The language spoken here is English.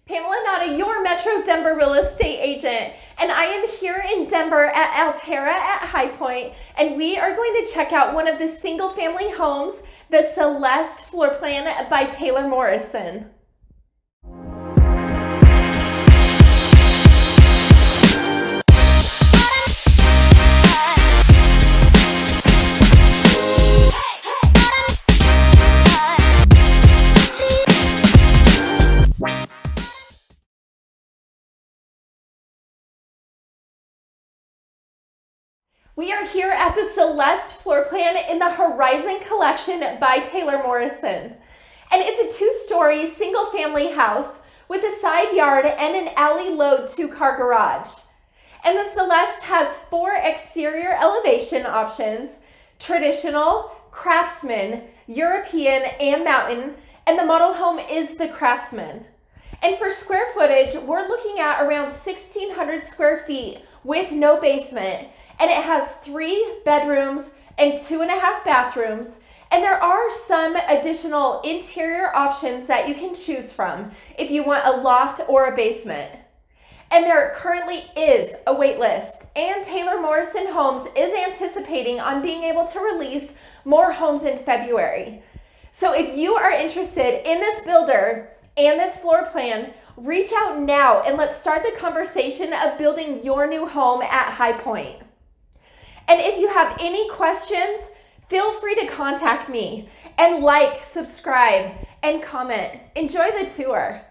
Pamela Nauta, your Metro Denver real estate agent, and I am here in Denver at Altaira at High Point, and we are going to check out one of the single-family homes, the Celeste Floorplan by Taylor Morrison. We are here at the Celeste Floorplan in the Horizon Collection by Taylor Morrison. And it's a two-story single-family house with a side yard and an alley-load two-car garage. And the Celeste has 4 exterior elevation options: traditional, craftsman, European, and mountain, and the model home is the craftsman. And for square footage, we're looking at around 1,600 square feet with no basement. And it has 3 bedrooms and 2.5 bathrooms. And there are some additional interior options that you can choose from if you want a loft or a basement. And there currently is a wait list, and Taylor Morrison Homes is anticipating on being able to release more homes in February. So if you are interested in this builder and this floor plan, reach out now and let's start the conversation of building your new home at High Point. And if you have any questions, feel free to contact me and like, subscribe, and comment. Enjoy the tour.